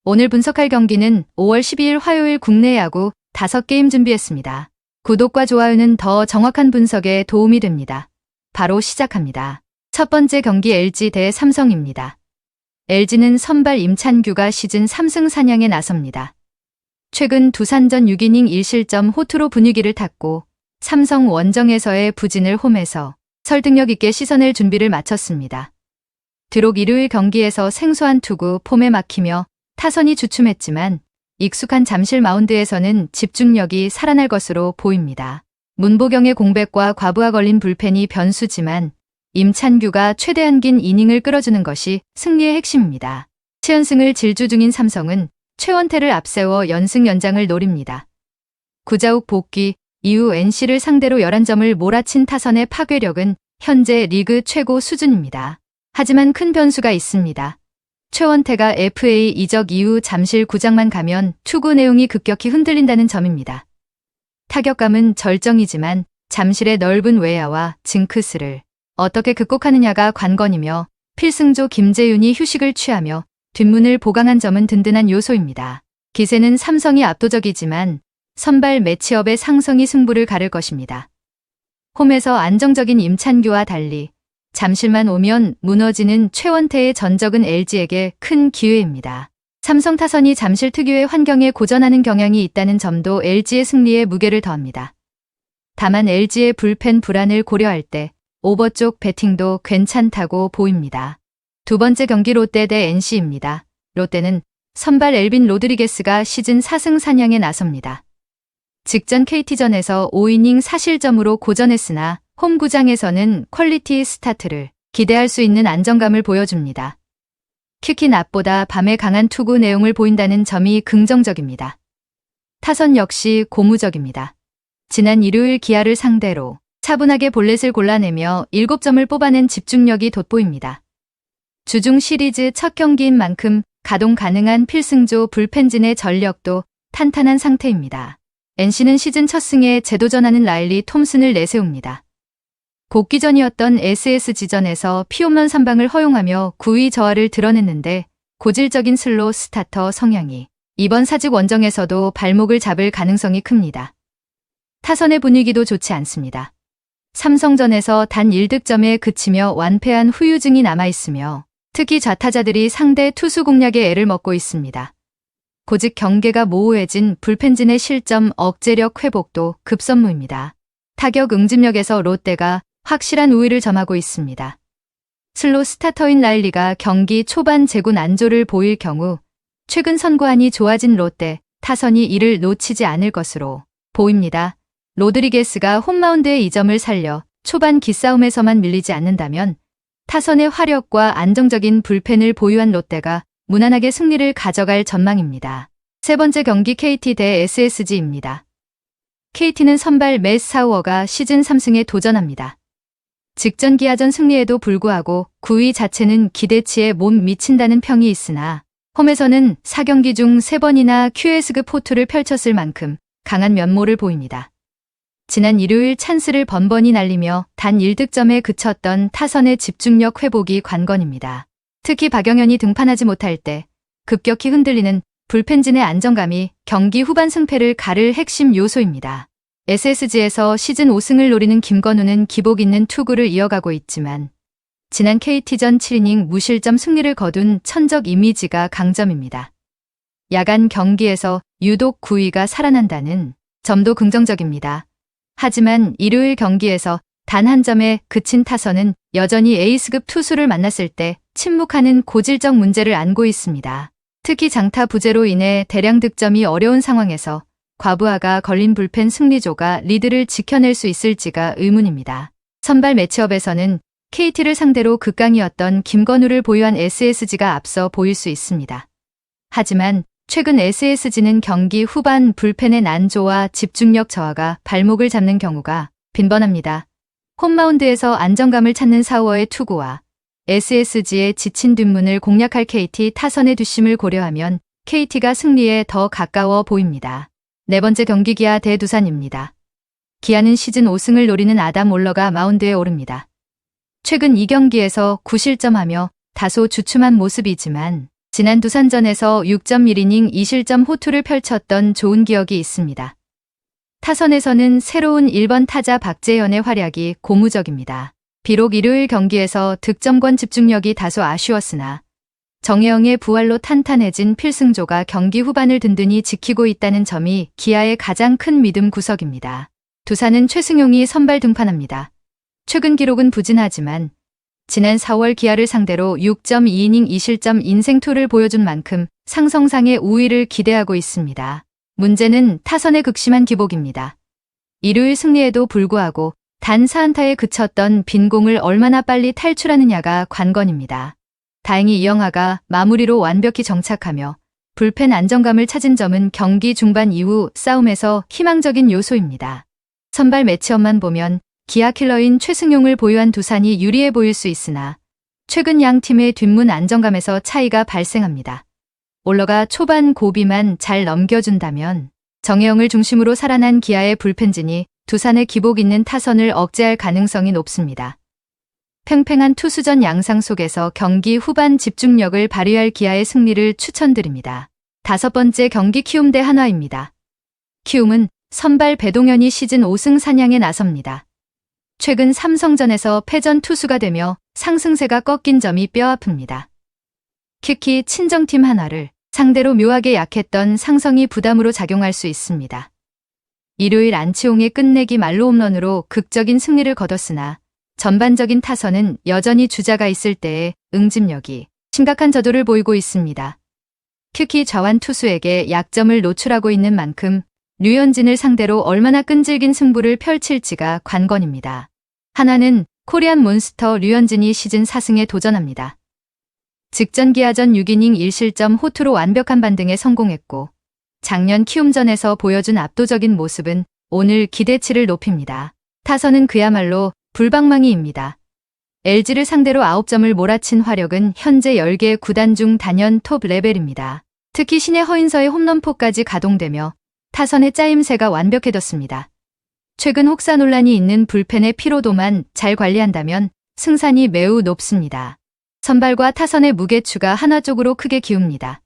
오늘 분석할 경기는 5월 12일 화요일 국내 야구 5게임 준비했습니다. 구독과 좋아요는 더 정확한 분석에 도움이 됩니다. 바로 시작합니다. 첫 번째 경기 LG 대 삼성입니다. LG는 선발 임찬규가 시즌 3승 사냥에 나섭니다. 최근 두산전 6이닝 1실점 호투로 분위기를 탔고 삼성 원정에서의 부진을 홈에서 설득력 있게 씻어낼 준비를 마쳤습니다. 비록 일요일 경기에서 생소한 투구 폼에 막히며 타선이 주춤했지만 익숙한 잠실 마운드에서는 집중력이 살아날 것으로 보입니다. 문보경의 공백과 과부하 걸린 불펜이 변수지만 임찬규가 최대한 긴 이닝을 끌어주는 것이 승리의 핵심입니다. 7연승을 질주 중인 삼성은 최원태를 앞세워 연승 연장을 노립니다. 구자욱 복귀 이후 NC를 상대로 11점을 몰아친 타선의 파괴력은 현재 리그 최고 수준입니다. 하지만 큰 변수가 있습니다. 최원태가 FA 이적 이후 잠실 구장만 가면 투구 내용이 급격히 흔들린다는 점입니다. 타격감은 절정이지만 잠실의 넓은 외야와 징크스를 어떻게 극복하느냐가 관건이며 필승조 김재윤이 휴식을 취하며 뒷문을 보강한 점은 든든한 요소입니다. 기세는 삼성이 압도적이지만 선발 매치업의 상성이 승부를 가를 것입니다. 홈에서 안정적인 임찬규와 달리 잠실만 오면 무너지는 최원태의 전적은 LG에게 큰 기회입니다. 삼성 타선이 잠실 특유의 환경에 고전하는 경향이 있다는 점도 LG의 승리에 무게를 더합니다. 다만 LG의 불펜 불안을 고려할 때 오버 쪽 배팅도 괜찮다고 보입니다. 두 번째 경기 롯데 대 NC입니다. 롯데는 선발 엘빈 로드리게스가 시즌 4승 사냥에 나섭니다. 직전 KT전에서 5이닝 4실점으로 고전했으나 홈구장에서는 퀄리티 스타트를 기대할 수 있는 안정감을 보여줍니다. 특히 낮보다 밤에 강한 투구 내용을 보인다는 점이 긍정적입니다. 타선 역시 고무적입니다. 지난 일요일 기아를 상대로 차분하게 볼넷을 골라내며 7점을 뽑아낸 집중력이 돋보입니다. 주중 시리즈 첫 경기인 만큼 가동 가능한 필승조 불펜진의 전력도 탄탄한 상태입니다. NC는 시즌 첫 승에 재도전하는 라일리 톰슨을 내세웁니다. 복귀전이었던 SSG전에서 피홈런 3방을 허용하며 9위 저하를 드러냈는데 고질적인 슬로 스타터 성향이 이번 사직 원정에서도 발목을 잡을 가능성이 큽니다. 타선의 분위기도 좋지 않습니다. 삼성전에서 단 1득점에 그치며 완패한 후유증이 남아있으며 특히 좌타자들이 상대 투수 공략에 애를 먹고 있습니다. 고직 경계가 모호해진 불펜진의 실점 억제력 회복도 급선무입니다. 타격 응집력에서 롯데가 확실한 우위를 점하고 있습니다. 슬로 스타터인 라일리가 경기 초반 제구 난조를 보일 경우 최근 선구안이 좋아진 롯데 타선이 이를 놓치지 않을 것으로 보입니다. 로드리게스가 홈마운드의 이 점을 살려 초반 기싸움에서만 밀리지 않는다면 타선의 화력과 안정적인 불펜을 보유한 롯데가 무난하게 승리를 가져갈 전망입니다. 세 번째 경기 KT 대 SSG입니다. KT는 선발 맷 사우어가 시즌 3승에 도전합니다. 직전 기아전 승리에도 불구하고 9위 자체는 기대치에 못 미친다는 평이 있으나 홈에서는 4경기 중 3번이나 QS급 호투를 펼쳤을 만큼 강한 면모를 보입니다. 지난 일요일 찬스를 번번이 날리며 단 1득점에 그쳤던 타선의 집중력 회복이 관건입니다. 특히 박영현이 등판하지 못할 때 급격히 흔들리는 불펜진의 안정감이 경기 후반 승패를 가를 핵심 요소입니다. SSG에서 시즌 5승을 노리는 김건우는 기복 있는 투구를 이어가고 있지만 지난 KT전 7이닝 무실점 승리를 거둔 천적 이미지가 강점입니다. 야간 경기에서 유독 9위가 살아난다는 점도 긍정적입니다. 하지만 일요일 경기에서 단 한 점에 그친 타선은 여전히 에이스급 투수를 만났을 때 침묵하는 고질적 문제를 안고 있습니다. 특히 장타 부재로 인해 대량 득점이 어려운 상황에서 과부하가 걸린 불펜 승리조가 리드를 지켜낼 수 있을지가 의문입니다. 선발 매치업에서는 KT를 상대로 극강이었던 김건우를 보유한 SSG가 앞서 보일 수 있습니다. 하지만 최근 SSG는 경기 후반 불펜의 난조와 집중력 저하가 발목을 잡는 경우가 빈번합니다. 홈마운드에서 안정감을 찾는 사우어의 투구와 SSG의 지친 뒷문을 공략할 KT 타선의 뒷심을 고려하면 KT가 승리에 더 가까워 보입니다. 네 번째 경기 기아 대 두산입니다. 기아는 시즌 5승을 노리는 아담 올러가 마운드에 오릅니다. 최근 2경기에서 9실점하며 다소 주춤한 모습이지만 지난 두산전에서 6.1이닝 2실점 호투를 펼쳤던 좋은 기억이 있습니다. 타선에서는 새로운 1번 타자 박재현의 활약이 고무적입니다. 비록 일요일 경기에서 득점권 집중력이 다소 아쉬웠으나 정혜영의 부활로 탄탄해진 필승조가 경기 후반을 든든히 지키고 있다는 점이 기아의 가장 큰 믿음 구석입니다. 두산은 최승용이 선발 등판합니다. 최근 기록은 부진하지만 지난 4월 기아를 상대로 6.2이닝 2실점 인생투를 보여준 만큼 상성상의 우위를 기대하고 있습니다. 문제는 타선의 극심한 기복입니다. 일요일 승리에도 불구하고 단 4안타에 그쳤던 빈공을 얼마나 빨리 탈출하느냐가 관건입니다. 다행히 이영하가 마무리로 완벽히 정착하며 불펜 안정감을 찾은 점은 경기 중반 이후 싸움에서 희망적인 요소입니다. 선발 매치업만 보면 기아 킬러인 최승용을 보유한 두산이 유리해 보일 수 있으나 최근 양 팀의 뒷문 안정감에서 차이가 발생합니다. 올러가 초반 고비만 잘 넘겨준다면 정혜영을 중심으로 살아난 기아의 불펜진이 두산의 기복 있는 타선을 억제할 가능성이 높습니다. 팽팽한 투수전 양상 속에서 경기 후반 집중력을 발휘할 기아의 승리를 추천드립니다. 5번째 경기 키움 대 한화입니다. 키움은 선발 배동현이 시즌 5승 사냥에 나섭니다. 최근 삼성전에서 패전 투수가 되며 상승세가 꺾인 점이 뼈아픕니다. 특히 친정팀 한화를 상대로 묘하게 약했던 상성이 부담으로 작용할 수 있습니다. 일요일 안치홍의 끝내기 말로 홈런으로 극적인 승리를 거뒀으나 전반적인 타선은 여전히 주자가 있을 때의 응집력이 심각한 저조를 보이고 있습니다. 특히 좌완 투수에게 약점을 노출하고 있는 만큼 류현진을 상대로 얼마나 끈질긴 승부를 펼칠지가 관건입니다. 한화는 코리안 몬스터 류현진이 시즌 4승에 도전합니다. 직전 기아전 6이닝 1실점 호투로 완벽한 반등에 성공했고 작년 키움전에서 보여준 압도적인 모습은 오늘 기대치를 높입니다. 타선은 그야말로 불방망이입니다. LG를 상대로 9점을 몰아친 화력은 현재 10개 구단 중 단연 톱 레벨입니다. 특히 신의 허인서의 홈런포까지 가동되며 타선의 짜임새가 완벽해졌습니다. 최근 혹사 논란이 있는 불펜의 피로도만 잘 관리한다면 승산이 매우 높습니다. 선발과 타선의 무게추가 한화 쪽으로 크게 기웁니다.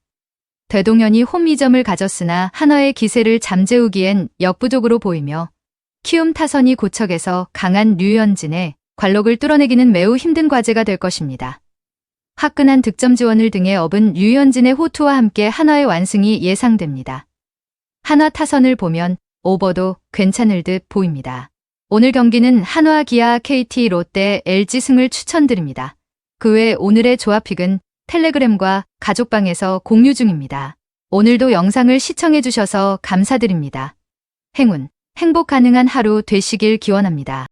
배동현이 홈 2점을 가졌으나 한화의 기세를 잠재우기엔 역부족으로 보이며 키움 타선이 고척에서 강한 류현진의 관록을 뚫어내기는 매우 힘든 과제가 될 것입니다. 화끈한 득점 지원을 등에 업은 류현진의 호투와 함께 한화의 완승이 예상됩니다. 한화 타선을 보면 오버도 괜찮을 듯 보입니다. 오늘 경기는 한화, 기아, KT, 롯데, LG 승을 추천드립니다. 그 외 오늘의 조합픽은 텔레그램과 가족방에서 공유 중입니다. 오늘도 영상을 시청해주셔서 감사드립니다. 행운, 행복 가능한 하루 되시길 기원합니다.